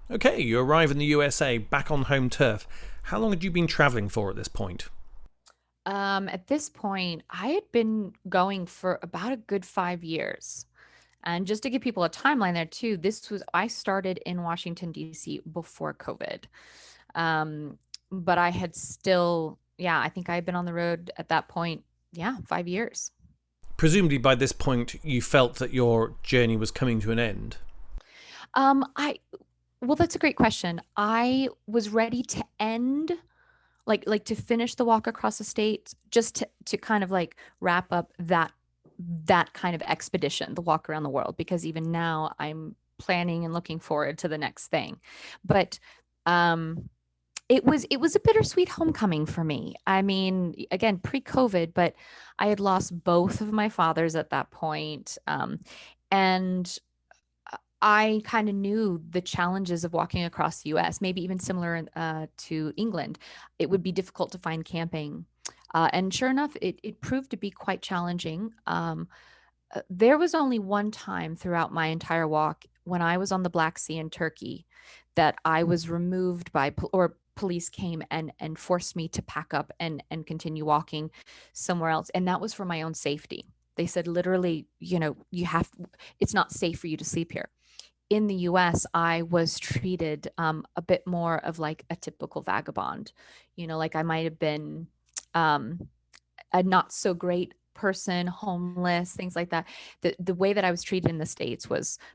Okay, you arrive in the USA, back on home turf. How long had you been travelling for at this point? At this point, I had been going for about a good 5 years. And just to give people a timeline there too, I started in Washington, D.C. before COVID. Um, but I had still, yeah, I think I had been on the road at that point, yeah, 5 years. Presumably by this point you felt that your journey was coming to an end. I Well, that's a great question. I was ready to end, like to finish the walk across the state, just to kind of like wrap up that kind of expedition, the walk around the world, because even now I'm planning and looking forward to the next thing. But um it was a bittersweet homecoming for me. I mean, again, pre-COVID, but I had lost both of my fathers at that point. And I kind of knew the challenges of walking across the US, maybe even similar to England. It would be difficult to find camping. And sure enough, it proved to be quite challenging. There was only one time throughout my entire walk when I was on the Black Sea in Turkey that I was removed or police came and forced me to pack up and continue walking somewhere else. And that was for my own safety. They said literally, it's not safe for you to sleep here. In the US, I was treated a bit more of like a typical vagabond. Like I might have been um, a not so great person, homeless, things like that. The way that I was treated in the States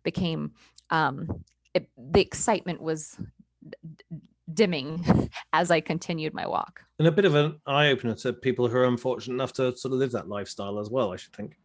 became the excitement was dimming as I continued my walk. And a bit of an eye opener to people who are unfortunate enough to sort of live that lifestyle as well, I should think.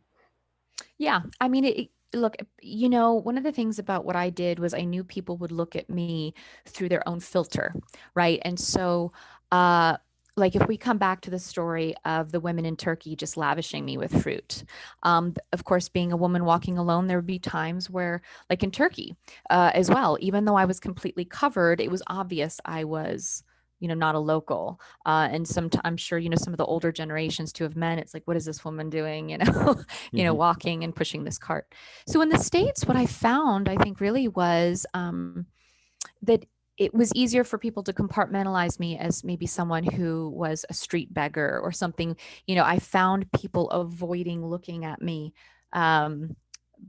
Yeah, I mean, look, one of the things about what I did was I knew people would look at me through their own filter, right? And so, uh, like if we come back to the story of the women in Turkey just lavishing me with fruit, of course, being a woman walking alone, there would be times where, like in Turkey, as well, even though I was completely covered, it was obvious I was, not a local. And I'm sure, some of the older generations to have men, it's like, what is this woman doing? Mm-hmm. Walking and pushing this cart. So in the States, what I found, I think, really was that it was easier for people to compartmentalize me as maybe someone who was a street beggar or something. I found people avoiding looking at me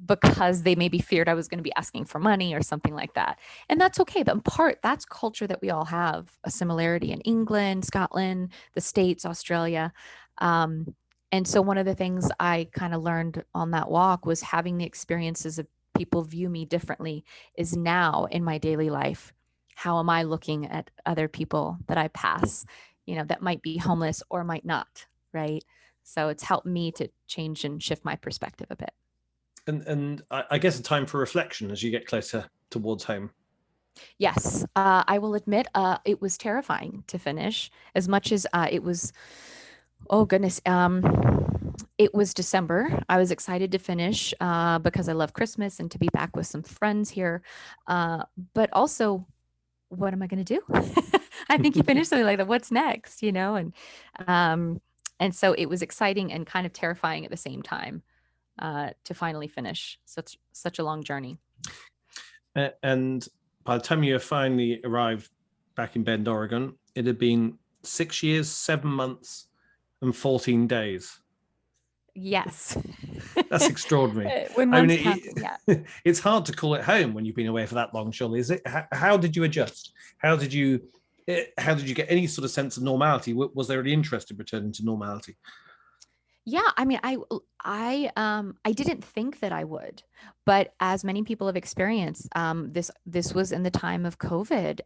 because they maybe feared I was going to be asking for money or something like that. And that's okay. But in part, that's culture that we all have a similarity in England, Scotland, the States, Australia. Um, and so one of the things I kind of learned on that walk was having the experiences of people view me differently is now in my daily life. How am I looking at other people that I pass, that might be homeless or might not, right? So it's helped me to change and shift my perspective a bit. And I guess a time for reflection as you get closer towards home. Yes, I will admit it was terrifying to finish as much as it was. Oh goodness. It was December. I was excited to finish because I love Christmas and to be back with some friends here. Uh, but also, what am I going to do? I think you finished something like that. What's next? Um, and so it was exciting and kind of terrifying at the same time to finally finish such a long journey. And by the time you finally arrived back in Bend, Oregon, it had been 6 years, 7 months, and 14 days. Yes, That's extraordinary. when I one's mean, counting, yeah. it's hard to call it home when you've been away for that long, surely, is it? How did you adjust? How did you how did you get any sort of sense of normality? Was there any interest in returning to normality? Yeah, I mean, I didn't think that I would, but as many people have experienced, this was in the time of COVID.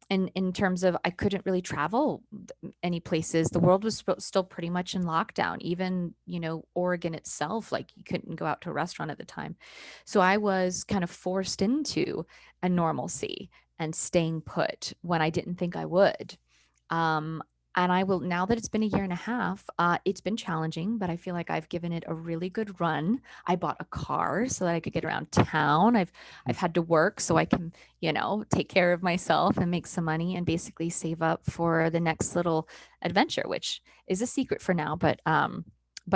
In terms of I couldn't really travel any places. The world was still pretty much in lockdown. Even, Oregon itself, like you couldn't go out to a restaurant at the time. So I was kind of forced into a normalcy and staying put when I didn't think I would. Um, and I will now that it's been a year and a half, it's been challenging, but I feel like I've given it a really good run. I bought a car so that I could get around town. I've had to work so I can, take care of myself and make some money and basically save up for the next little adventure, which is a secret for now, but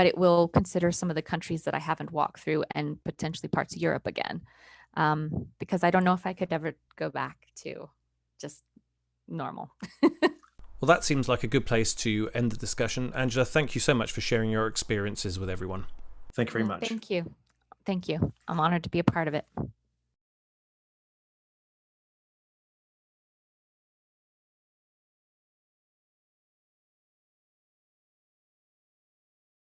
it will consider some of the countries that I haven't walked through and potentially parts of Europe again. because I don't know if I could ever go back to just normal. Well, that seems like a good place to end the discussion. Angela, thank you so much for sharing your experiences with everyone. Thank you very much. Thank you. Thank you. I'm honored to be a part of it.